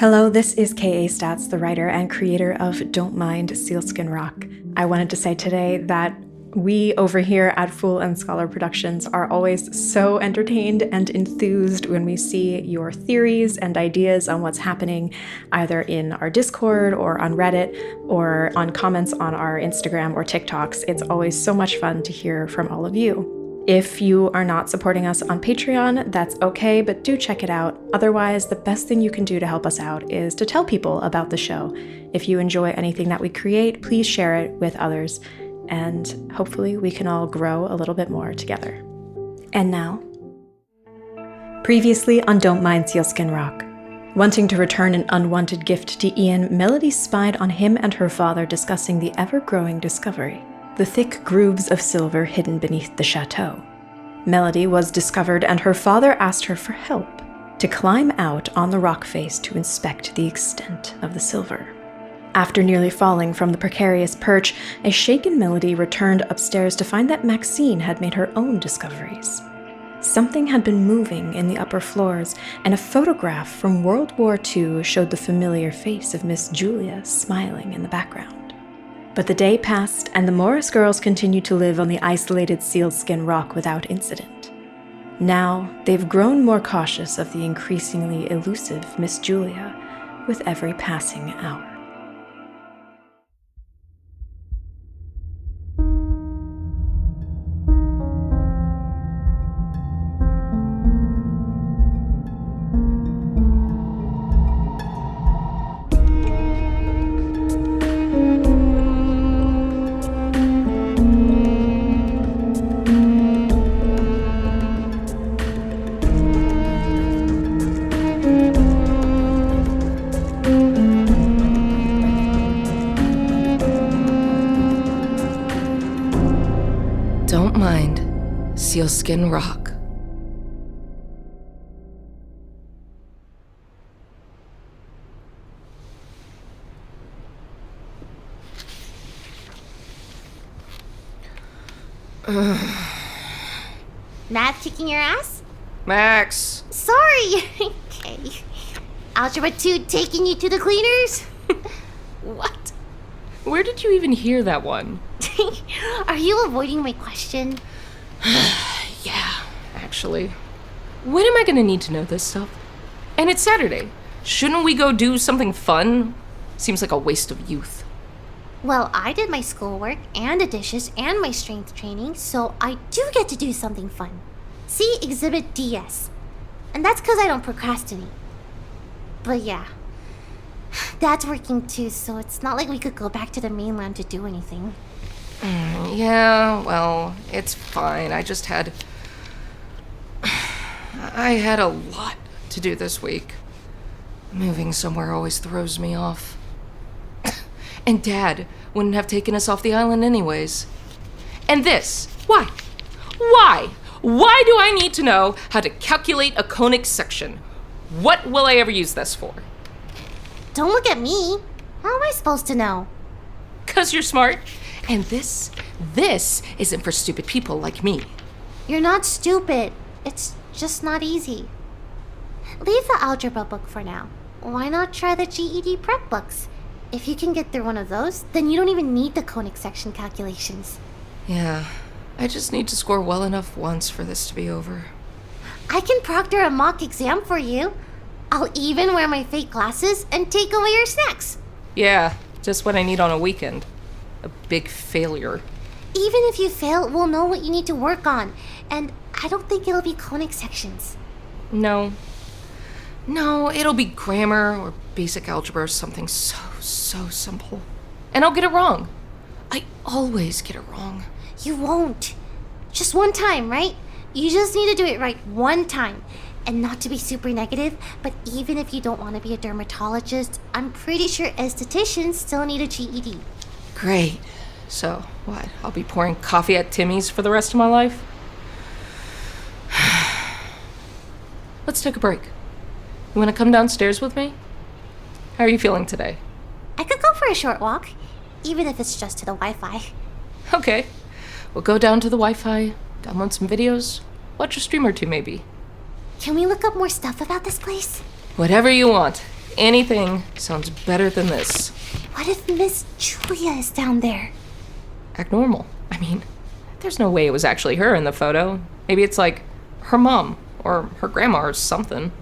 Hello, this is K.A. Statz, the writer and creator of Don't Mind Sealskin Rock. I wanted to say today that we over here at Fool and Scholar Productions are always so entertained and enthused when we see your theories and ideas on what's happening either in our Discord or on Reddit or on comments on our Instagram or TikToks. It's always so much fun to hear from all of you. If you are not supporting us on Patreon, that's okay, but do check it out. Otherwise, the best thing you can do to help us out is to tell people about the show. If you enjoy anything that we create, please share it with others, and hopefully we can all grow a little bit more together. And now, previously on Don't Mind Sealskin Rock. Wanting to return an unwanted gift to Ian, Melody spied on him and her father discussing the ever-growing discovery. The thick grooves of silver hidden beneath the chateau. Melody was discovered, and her father asked her for help to climb out on the rock face to inspect the extent of the silver. After nearly falling from the precarious perch, a shaken Melody returned upstairs to find that Maxine had made her own discoveries. Something had been moving in the upper floors, and a photograph from World War II showed the familiar face of Miss Julia smiling in the background. But the day passed, and the Morris girls continued to live on the isolated Sealskin Rock without incident. Now, they've grown more cautious of the increasingly elusive Miss Julia with every passing hour. Don't mind Sealskin Rock. Math kicking your ass? Max! Sorry! Okay. Algebra 2 taking you to the cleaners? What? Where did you even hear that one? Are you avoiding my question? Yeah, actually. When am I gonna need to know this stuff? And it's Saturday. Shouldn't we go do something fun? Seems like a waste of youth. Well, I did my schoolwork and the dishes and my strength training, so I do get to do something fun. See Exhibit DS. And that's because I don't procrastinate. But yeah. Dad's working too, so it's not like we could go back to the mainland to do anything. Yeah, well, it's fine. I had a lot to do this week. Moving somewhere always throws me off. And Dad wouldn't have taken us off the island anyways. And this, why? Why do I need to know how to calculate a conic section? What will I ever use this for? Don't look at me. How am I supposed to know? 'Cause you're smart. And this isn't for stupid people like me. You're not stupid. It's just not easy. Leave the algebra book for now. Why not try the GED prep books? If you can get through one of those, then you don't even need the conic section calculations. Yeah, I just need to score well enough once for this to be over. I can proctor a mock exam for you. I'll even wear my fake glasses and take away your snacks. Yeah, just what I need on a weekend. A big failure. Even if you fail, we'll know what you need to work on. And I don't think it'll be conic sections. No, it'll be grammar or basic algebra or something so simple. And I'll get it wrong. I always get it wrong. You won't. Just one time, right? You just need to do it right one time. And not to be super negative, but even if you don't want to be a dermatologist, I'm pretty sure estheticians still need a GED. Great. So, what? I'll be pouring coffee at Timmy's for the rest of my life? Let's take a break. You want to come downstairs with me? How are you feeling today? I could go for a short walk, even if it's just to the Wi-Fi. Okay. We'll go down to the Wi-Fi, download some videos, watch a stream or two maybe. Can we look up more stuff about this place? Whatever you want. Anything sounds better than this. What if Miss Julia is down there? Act normal. I mean, there's no way it was actually her in the photo. Maybe it's like her mom or her grandma or something.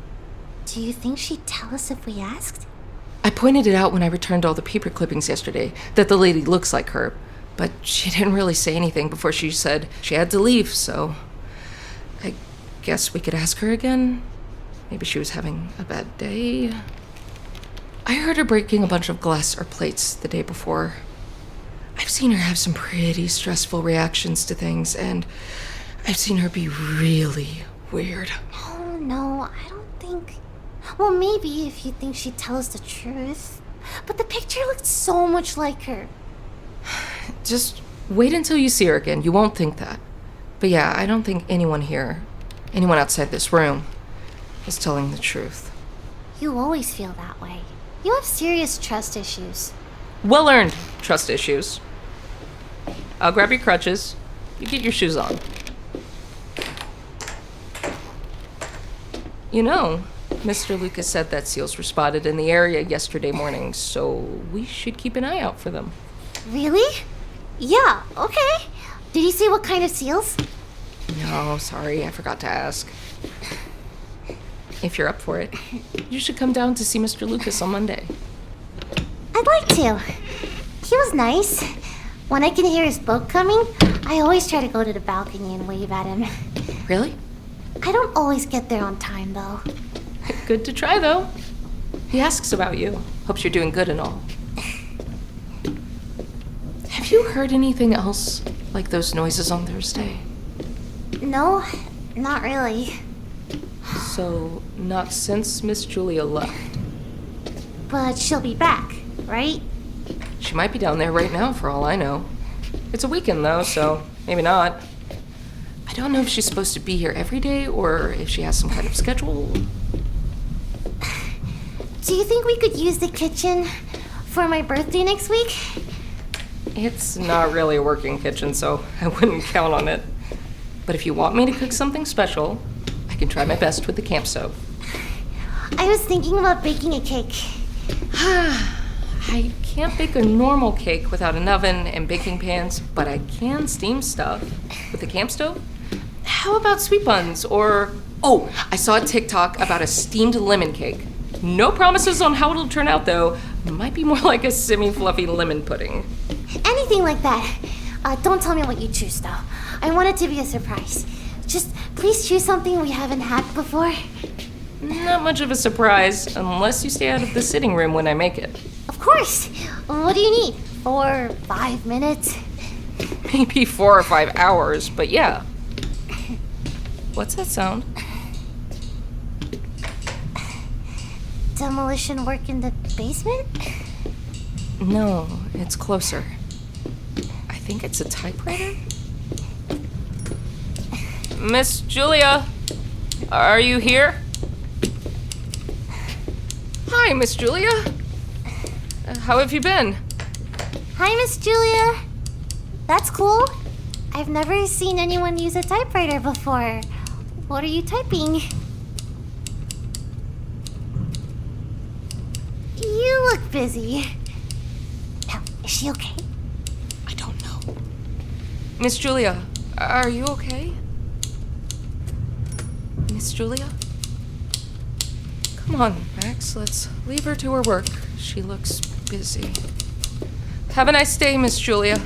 Do you think she'd tell us if we asked? I pointed it out when I returned all the paper clippings yesterday, that the lady looks like her, but she didn't really say anything before she said she had to leave, so I guess we could ask her again. Maybe she was having a bad day. I heard her breaking a bunch of glass or plates the day before. I've seen her have some pretty stressful reactions to things, and I've seen her be really weird. Oh, no, I don't think... Well, maybe if you think she'd tell us the truth. But the picture looked so much like her. Just wait until you see her again. You won't think that. But yeah, I don't think anyone here, anyone outside this room, is telling the truth. You always feel that way. You have serious trust issues. Well-earned trust issues. I'll grab your crutches. You get your shoes on. You know, Mr. Lucas said that seals were spotted in the area yesterday morning, so we should keep an eye out for them. Really? Yeah, okay. Did he say what kind of seals? No, sorry, I forgot to ask. If you're up for it, you should come down to see Mr. Lucas on Monday. I'd like to. He was nice. When I can hear his boat coming, I always try to go to the balcony and wave at him. Really? I don't always get there on time, though. Good to try, though. He asks about you. Hopes you're doing good and all. Have you heard anything else like those noises on Thursday? No, not really. So, not since Miss Julia left. But she'll be back, right? She might be down there right now, for all I know. It's a weekend, though, so maybe not. I don't know if she's supposed to be here every day or if she has some kind of schedule. Do you think we could use the kitchen for my birthday next week? It's not really a working kitchen, so I wouldn't count on it. But if you want me to cook something special, I can try my best with the camp stove. I was thinking about baking a cake. I can't bake a normal cake without an oven and baking pans, but I can steam stuff with the camp stove. How about sweet buns or... Oh, I saw a TikTok about a steamed lemon cake. No promises on how it'll turn out, though. It might be more like a semi-fluffy lemon pudding. Anything like that. Don't tell me what you choose, though. I want it to be a surprise. Just please choose something we haven't had before. Not much of a surprise, unless you stay out of the sitting room when I make it. Of course. What do you need? 4 or 5 minutes? Maybe 4 or 5 hours, but yeah. What's that sound? Demolition work in the basement? No, it's closer. I think it's a typewriter? Miss Julia, are you here? Hi, Miss Julia. How have you been? Hi, Miss Julia. That's cool. I've never seen anyone use a typewriter before. What are you typing? You look busy. Now, is she okay? I don't know. Miss Julia, are you okay? Miss Julia? Come on, Max, let's leave her to her work. She looks busy. Have a nice day, Miss Julia.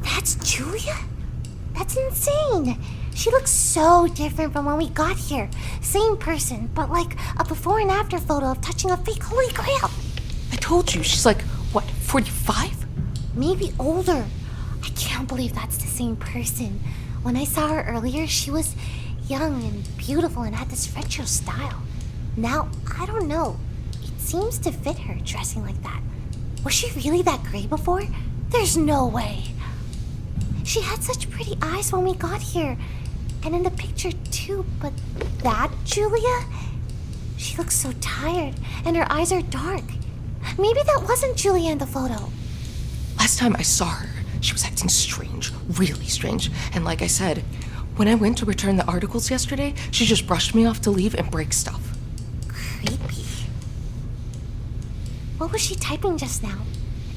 That's Julia? That's insane. She looks so different from when we got here. Same person, but like a before and after photo of touching a fake Holy Grail. I told you, she's like, what, 45? Maybe older. I can't believe that's the same person. When I saw her earlier, she was young and beautiful and had this retro style. Now, I don't know. It seems to fit her dressing like that. Was she really that gray before? There's no way. She had such pretty eyes when we got here. And in the picture too, but that Julia? She looks so tired, and her eyes are dark. Maybe that wasn't Julia in the photo. Last time I saw her, she was acting strange, really strange. And like I said, when I went to return the articles yesterday, she just brushed me off to leave and break stuff. Creepy. What was she typing just now?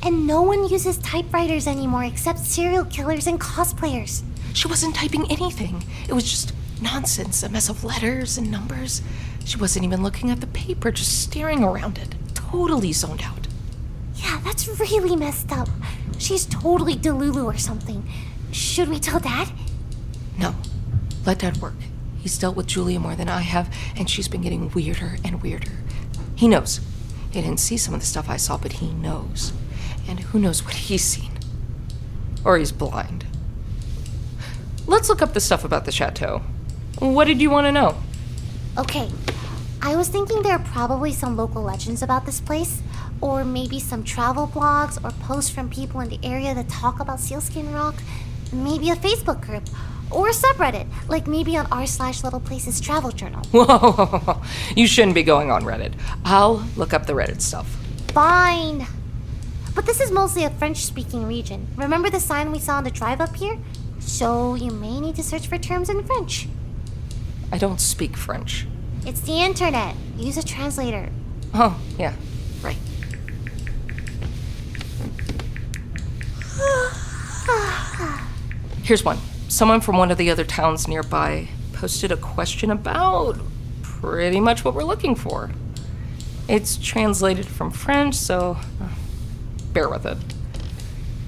And no one uses typewriters anymore except serial killers and cosplayers. She wasn't typing anything. It was just nonsense, a mess of letters and numbers. She wasn't even looking at the paper, just staring around it. Totally zoned out. Yeah, that's really messed up. She's totally Delulu or something. Should we tell Dad? No. Let Dad work. He's dealt with Julia more than I have, and she's been getting weirder and weirder. He knows. He didn't see some of the stuff I saw, but he knows. And who knows what he's seen. Or he's blind. Let's look up the stuff about the chateau. What did you want to know? Okay, I was thinking there are probably some local legends about this place, or maybe some travel blogs or posts from people in the area that talk about Sealskin Rock, maybe a Facebook group, or a subreddit, like maybe on r/Little Places Travel Journal. Whoa, you shouldn't be going on Reddit. I'll look up the Reddit stuff. Fine. But this is mostly a French-speaking region. Remember the sign we saw on the drive up here? So you may need to search for terms in French. I don't speak French. It's the internet. Use a translator. Oh, yeah, right. Here's one. Someone from one of the other towns nearby posted a question about pretty much what we're looking for. It's translated from French, so bear with it.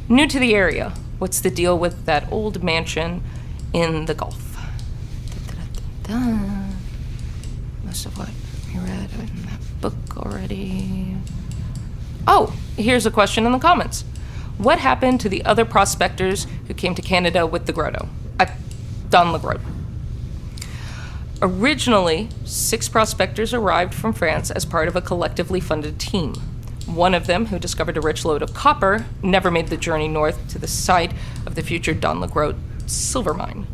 New to the area, what's the deal with that old mansion in the Gulf? Most of what we read in that book already. Oh, here's a question in the comments. What happened to the other prospectors who came to Canada with the grotto? Don Le Grotte. Originally, 6 prospectors arrived from France as part of a collectively funded team. One of them, who discovered a rich lode of copper, never made the journey north to the site of the future Don Le Grotte silver mine.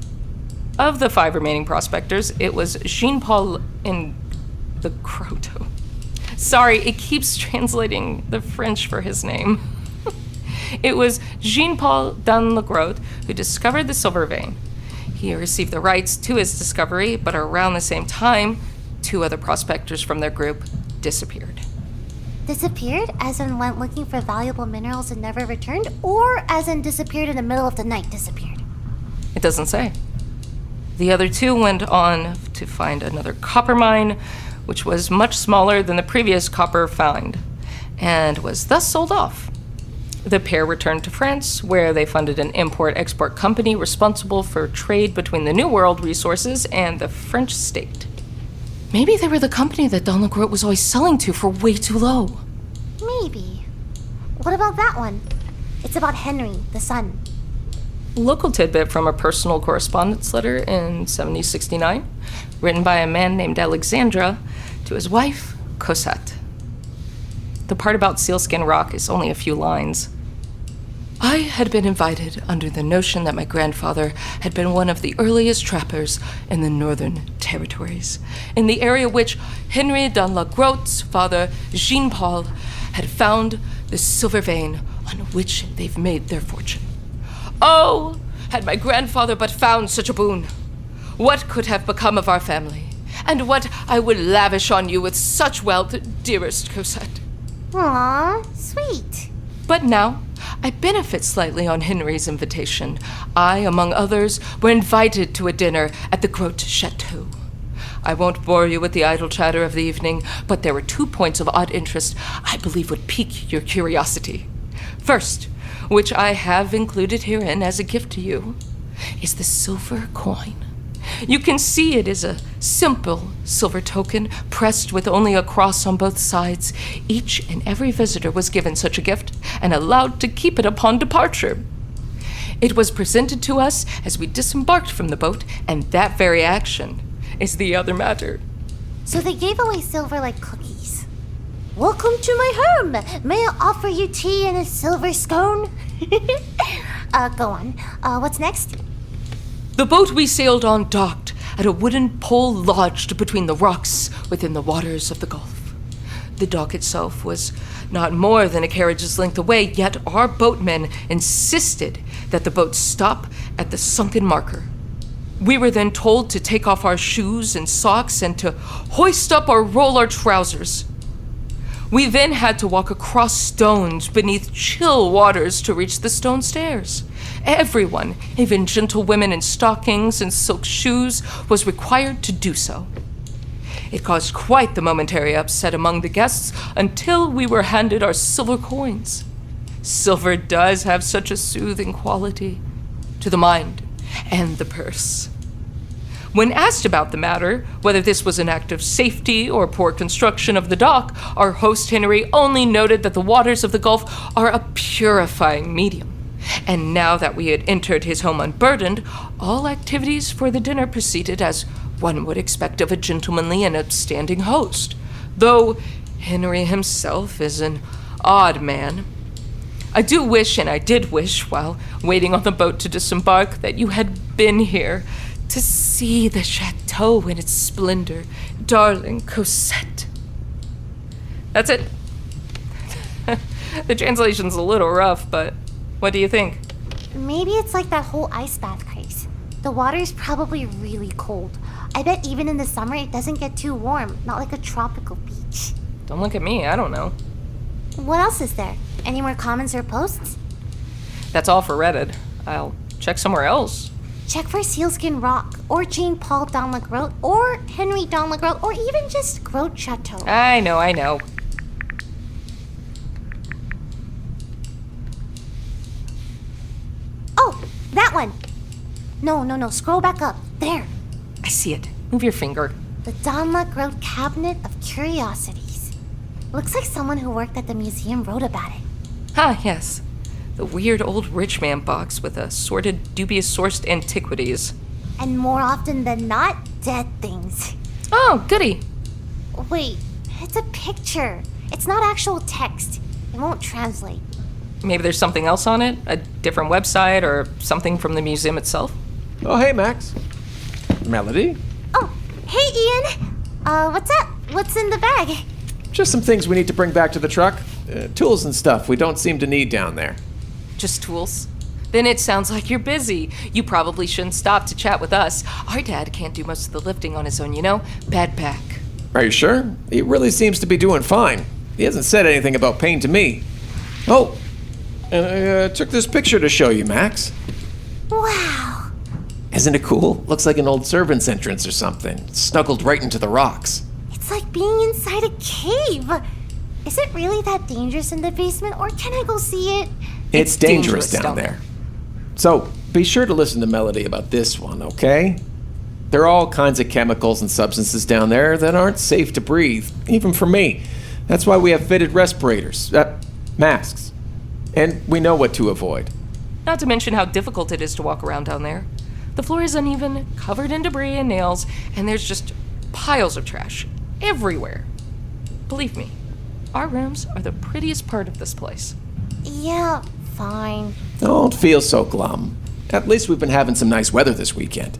Of the 5 remaining prospectors, it was Jean-Paul in the grotto. Sorry, it keeps translating the French for his name. It was Jean-Paul Don Le Grotte who discovered the silver vein. He received the rights to his discovery, but around the same time, 2 other prospectors from their group disappeared. Disappeared, as in went looking for valuable minerals and never returned, or as in disappeared in the middle of the night, disappeared? It doesn't say. The other 2 went on to find another copper mine, which was much smaller than the previous copper find, and was thus sold off. The pair returned to France, where they funded an import-export company responsible for trade between the New World resources and the French state. Maybe they were the company that Don Le Grotte was always selling to for way too low. Maybe. What about that one? It's about Henry, the son. Local tidbit from a personal correspondence letter in 1769, written by a man named Alexandra to his wife, Cosette. The part about Sealskin Rock is only a few lines. I had been invited under the notion that my grandfather had been one of the earliest trappers in the northern territories, in the area which Henry Don Le Grotte's father, Jean-Paul, had found the silver vein on which they've made their fortune. Oh, had my grandfather but found such a boon, what could have become of our family, and what I would lavish on you with such wealth, dearest Cosette. Aww, sweet. But now, I benefit slightly on Henry's invitation. I, among others, were invited to a dinner at the Grotte Chateau. I won't bore you with the idle chatter of the evening, but there were 2 points of odd interest I believe would pique your curiosity. First, which I have included herein as a gift to you, is the silver coin. You can see it is a simple silver token pressed with only a cross on both sides. Each and every visitor was given such a gift and allowed to keep it upon departure. It was presented to us as we disembarked from the boat, and that very action is the other matter. So they gave away silver like cookies. Welcome to my home. May I offer you tea and a silver scone? Go on. What's next? The boat we sailed on docked at a wooden pole lodged between the rocks within the waters of the Gulf. The dock itself was not more than a carriage's length away, yet our boatmen insisted that the boat stop at the sunken marker. We were then told to take off our shoes and socks and to hoist up or roll our trousers. We then had to walk across stones beneath chill waters to reach the stone stairs. Everyone, even gentlewomen in stockings and silk shoes, was required to do so. It caused quite the momentary upset among the guests until we were handed our silver coins. Silver does have such a soothing quality to the mind and the purse. When asked about the matter, whether this was an act of safety or poor construction of the dock, our host Henry only noted that the waters of the Gulf are a purifying medium. And now that we had entered his home unburdened, all activities for the dinner proceeded as one would expect of a gentlemanly and upstanding host, though Henry himself is an odd man. I do wish, and I did wish, while waiting on the boat to disembark, that you had been here to see the chateau in its splendor, darling Cosette. That's it. The translation's a little rough, but what do you think? Maybe it's like that whole ice bath craze. The water's probably really cold. I bet even in the summer it doesn't get too warm, not like a tropical beach. Don't look at me, I don't know. What else is there? Any more comments or posts? That's all for Reddit. I'll check somewhere else. Check for Sealskin Rock, or Jean Paul dans la Grotte, or Henry dans la Grotte, or even just Grotte Chateau. I know. Oh, that one! No, scroll back up. There. I see it. Move your finger. The Dans la Grotte Cabinet of Curiosities. Looks like someone who worked at the museum wrote about it. Ah, yes. The weird old rich man box with assorted dubious sourced antiquities. And more often than not, dead things. Oh, goody. Wait, it's a picture. It's not actual text. It won't translate. Maybe there's something else on it? A different website or something from the museum itself? Oh, hey, Max. Melody? Oh, hey, Ian. What's up? What's in the bag? Just some things we need to bring back to the truck. Tools and stuff we don't seem to need down there. Just tools? Then it sounds like you're busy. You probably shouldn't stop to chat with us. Our dad can't do most of the lifting on his own, you know? Bad back. Are you sure? He really seems to be doing fine. He hasn't said anything about pain to me. Oh, and I took this picture to show you, Max. Wow. Isn't it cool? Looks like an old servant's entrance or something, snuggled right into the rocks. It's like being inside a cave. Is it really that dangerous in the basement, or can I go see it? It's dangerous down there. So, be sure to listen to Melody about this one, okay? There are all kinds of chemicals and substances down there that aren't safe to breathe, even for me. That's why we have fitted respirators, masks. And we know what to avoid. Not to mention how difficult it is to walk around down there. The floor is uneven, covered in debris and nails, and there's just piles of trash everywhere. Believe me, our rooms are the prettiest part of this place. Yeah, fine. Don't feel so glum. At least we've been having some nice weather this weekend.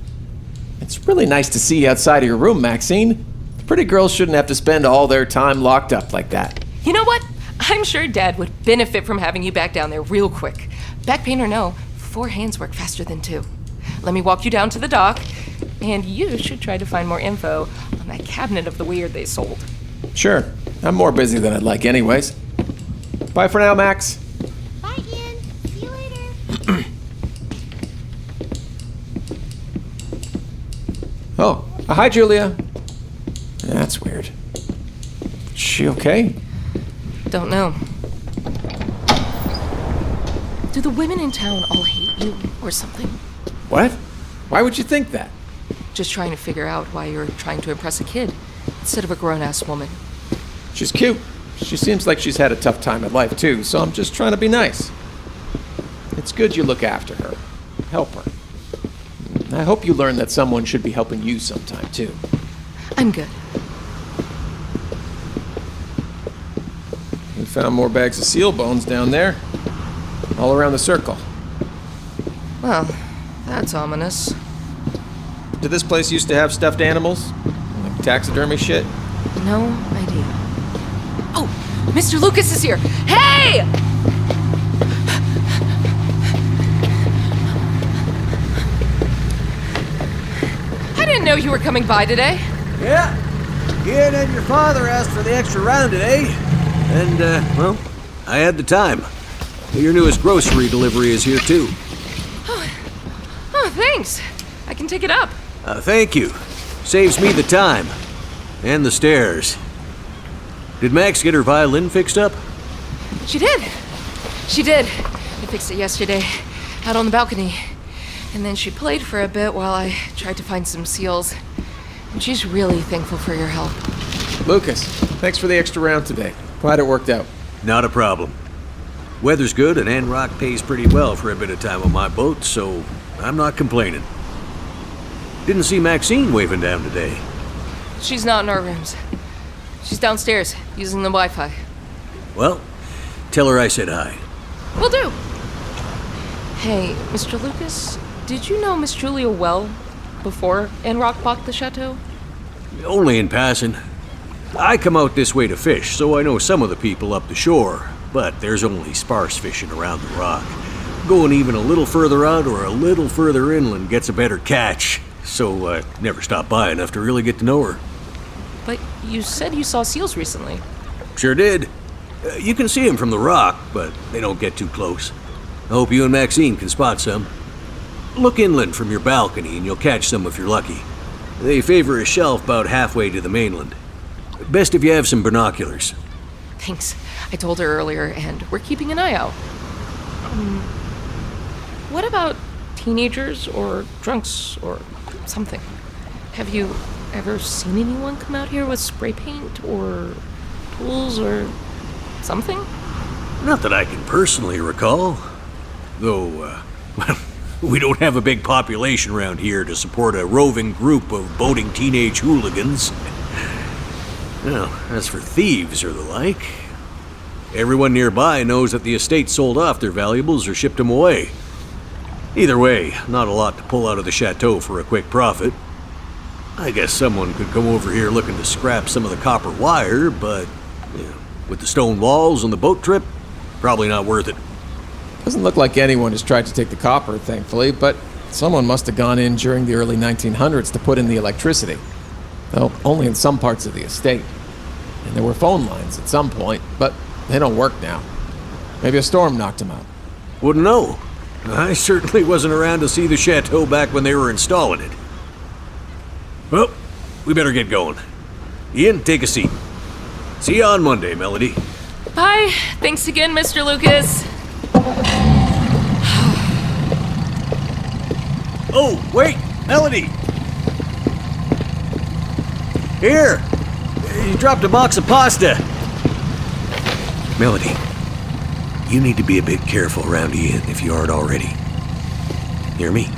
It's really nice to see you outside of your room, Maxine. Pretty girls shouldn't have to spend all their time locked up like that. You know what? I'm sure Dad would benefit from having you back down there real quick. Back pain or no, 4 hands work faster than 2. Let me walk you down to the dock, and you should try to find more info on that cabinet of the weird they sold. Sure. I'm more busy than I'd like anyways. Bye for now, Max. Bye, Ian. See you later. Oh, hi, Julia. That's weird. Is she okay? Don't know. Do the women in town all hate you or something? What? Why would you think that? Just trying to figure out why you're trying to impress a kid instead of a grown-ass woman. She's cute. She seems like she's had a tough time in life, too, so I'm just trying to be nice. It's good you look after her. Help her. I hope you learn that someone should be helping you sometime, too. I'm good. We found more bags of seal bones down there. All around the circle. Well, that's ominous. Did this place used to have stuffed animals? Like taxidermy shit? No idea. Mr. Lucas is here! Hey! I didn't know you were coming by today. Yeah. Ian and your father asked for the extra round today. And, well, I had the time. Your newest grocery delivery is here, too. Oh, thanks. I can take it up. Thank you. Saves me the time. And the stairs. Did Max get her violin fixed up? She did. She did. I fixed it yesterday, out on the balcony. And then she played for a bit while I tried to find some seals. And she's really thankful for your help. Lucas, thanks for the extra round today. Glad it worked out. Not a problem. Weather's good and Rock pays pretty well for a bit of time on my boat, so I'm not complaining. Didn't see Maxine waving down today. She's not in our rooms. She's downstairs, using the Wi-Fi. Well, tell her I said hi. Will do. Hey, Mr. Lucas, did you know Miss Julia well before Rock bought the chateau? Only in passing. I come out this way to fish, so I know some of the people up the shore, but there's only sparse fishing around the rock. Going even a little further out or a little further inland gets a better catch, so I never stopped by enough to really get to know her. But you said you saw seals recently. Sure did. You can see them from the rock, but they don't get too close. I hope you and Maxine can spot some. Look inland from your balcony and you'll catch some if you're lucky. They favor a shelf about halfway to the mainland. Best if you have some binoculars. Thanks. I told her earlier, and we're keeping an eye out. What about teenagers or drunks or something? Have you ever seen anyone come out here with spray paint or tools or something? Not that I can personally recall. Though, well, we don't have a big population around here to support a roving group of boating teenage hooligans. Now, as for thieves or the like, everyone nearby knows that the estate sold off their valuables or shipped them away. Either way, not a lot to pull out of the chateau for a quick profit. I guess someone could come over here looking to scrap some of the copper wire, but with the stone walls and the boat trip, probably not worth it. Doesn't look like anyone has tried to take the copper, thankfully, but someone must have gone in during the early 1900s to put in the electricity. Though only in some parts of the estate. And there were phone lines at some point, but they don't work now. Maybe a storm knocked them out. Wouldn't know. I certainly wasn't around to see the chateau back when they were installing it. Well, we better get going. Ian, take a seat. See you on Monday, Melody. Bye. Thanks again, Mr. Lucas. Oh, wait, Melody! Here! You dropped a box of pasta. Melody, you need to be a bit careful around Ian if you aren't already. Hear me?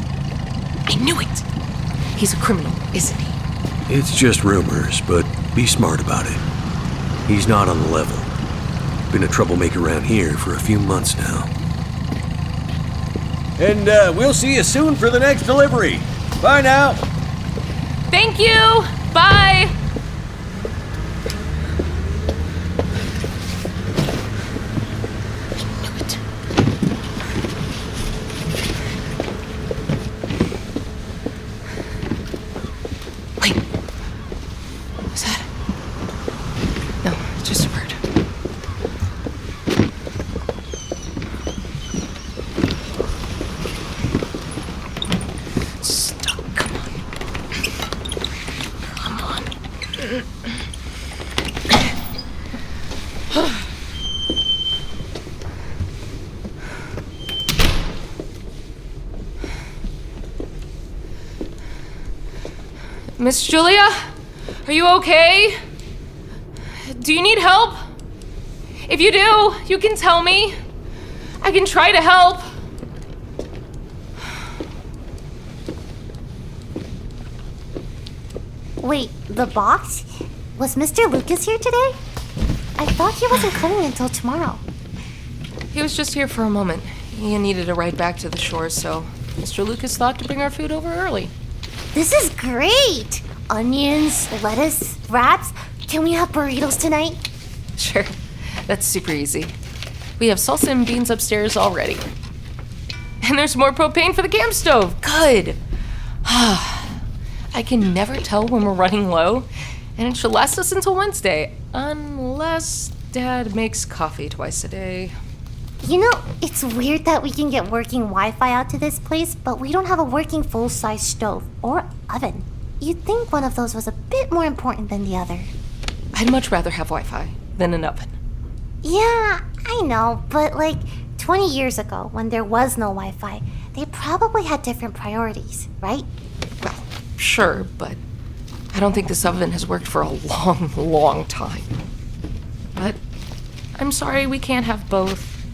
I knew it. He's a criminal, isn't he? It's just rumors, but be smart about it. He's not on the level. Been a troublemaker around here for a few months now. And we'll see you soon for the next delivery. Bye now. Thank you. Bye. I knew it. Wait. Was that? No, it's just a bird. Miss Julia? Are you okay? Do you need help? If you do, you can tell me. I can try to help. Wait, the box? Was Mr. Lucas here today? I thought he wasn't coming until tomorrow. He was just here for a moment. He needed a ride back to the shore, so Mr. Lucas thought to bring our food over early. This is great! Onions, lettuce, wraps. Can we have burritos tonight? Sure. That's super easy. We have salsa and beans upstairs already. And there's more propane for the camp stove. Good. I can never tell when we're running low, and it should last us until Wednesday, unless Dad makes coffee twice a day. You know, it's weird that we can get working Wi-Fi out to this place, but we don't have a working full-size stove or oven. You'd think one of those was a bit more important than the other. I'd much rather have Wi-Fi than an oven. Yeah, I know, but 20 years ago, when there was no Wi-Fi, they probably had different priorities, right? Well, sure, but I don't think this oven has worked for a long, long time. But I'm sorry we can't have both.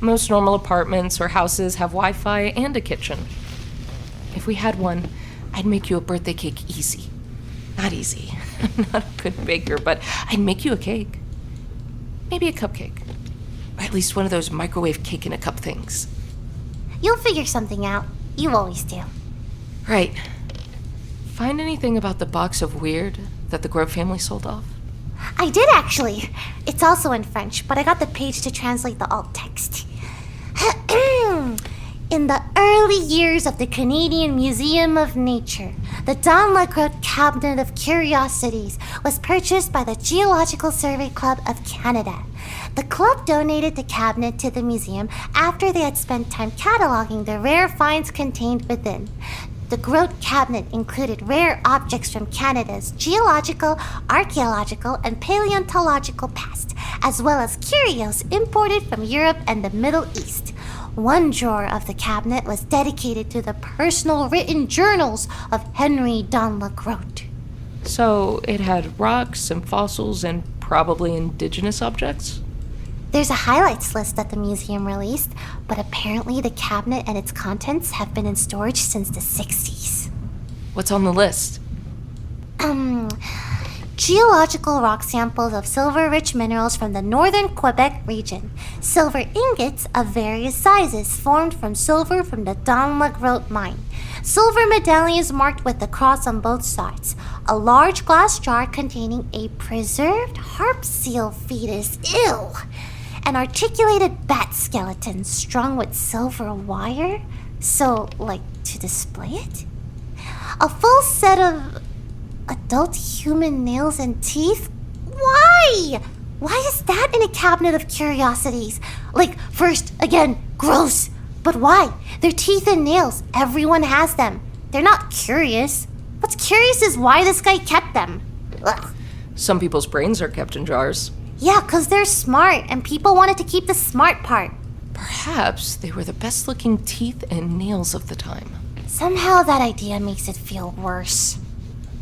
Most normal apartments or houses have Wi-Fi and a kitchen. If we had one, I'd make you a birthday cake easy. Not easy. I'm not a good baker, but I'd make you a cake. Maybe a cupcake. Or at least one of those microwave cake in a cup things. You'll figure something out. You always do. Right. Find anything about the box of weird that the Grove family sold off? I did, actually. It's also in French, but I got the page to translate the alt text. In the early years of the Canadian Museum of Nature, the Don Lacroix Cabinet of Curiosities was purchased by the Geological Survey Club of Canada. The club donated the cabinet to the museum after they had spent time cataloging the rare finds contained within. The Grote cabinet included rare objects from Canada's geological, archaeological, and paleontological past, as well as curios imported from Europe and the Middle East. One drawer of the cabinet was dedicated to the personal written journals of Henry Don Grote. So it had rocks and fossils and probably indigenous objects? There's a highlights list that the museum released, but apparently the cabinet and its contents have been in storage since the 60s. What's on the list? Geological rock samples of silver-rich minerals from the northern Quebec region. Silver ingots of various sizes formed from silver from the Don Grote mine. Silver medallions marked with the cross on both sides. A large glass jar containing a preserved harp seal fetus. Ew! An articulated bat skeleton strung with silver wire. So, to display it? A full set of adult human nails and teeth? Why? Why is that in a cabinet of curiosities? First, again, gross. But why? They're teeth and nails. Everyone has them. They're not curious. What's curious is why this guy kept them. Ugh. Some people's brains are kept in jars. Yeah, 'cause they're smart, and people wanted to keep the smart part. Perhaps they were the best-looking teeth and nails of the time. Somehow that idea makes it feel worse.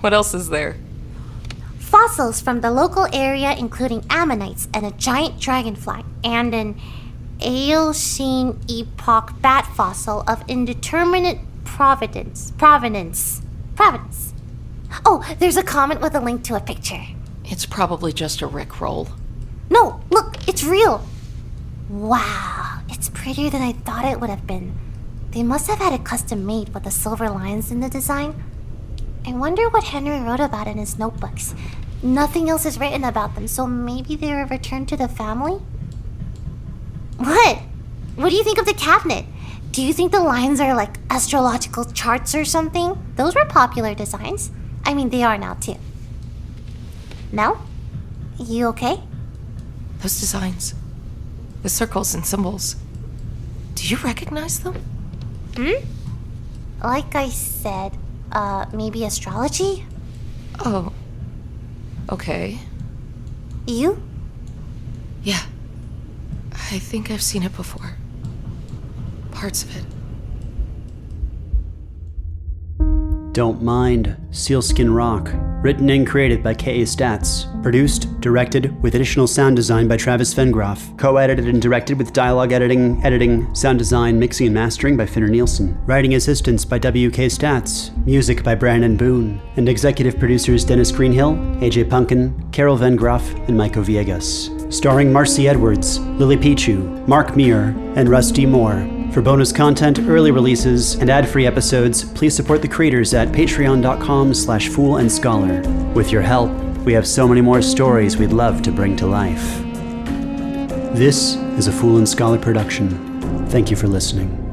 What else is there? Fossils from the local area, including ammonites and a giant dragonfly, and an Eocene epoch bat fossil of indeterminate provenance. Oh, there's a comment with a link to a picture. It's probably just a rickroll. No, look, it's real. Wow, it's prettier than I thought it would have been. They must have had it custom made with the silver lines in the design. I wonder what Henry wrote about in his notebooks. Nothing else is written about them, so maybe they were returned to the family? What? What do you think of the cabinet? Do you think the lines are like astrological charts or something? Those were popular designs. I mean, they are now too. No? You okay? Those designs. The circles and symbols. Do you recognize them? Like I said, maybe astrology? Oh. Okay. You? Yeah. I think I've seen it before. Parts of it. Don't Mind, Sealskin Rock. Written and created by K.A. Statz. Produced, directed, with additional sound design by Travis Vengroff. Co-edited and directed with dialogue editing, sound design, mixing and mastering by Finnur Nielsen. Writing assistance by W.K. Statz. Music by Brandon Boone. And executive producers Dennis Greenhill, AJ Punkin, Carol Vengroff, and Maico Villegas. Starring Marcy Edwards, Lily Pichu, Mark Meer, and Russ D. Moore. For bonus content, early releases, and ad-free episodes, please support the creators at patreon.com/foolandscholar. With your help, we have so many more stories we'd love to bring to life. This is a Fool and Scholar production. Thank you for listening.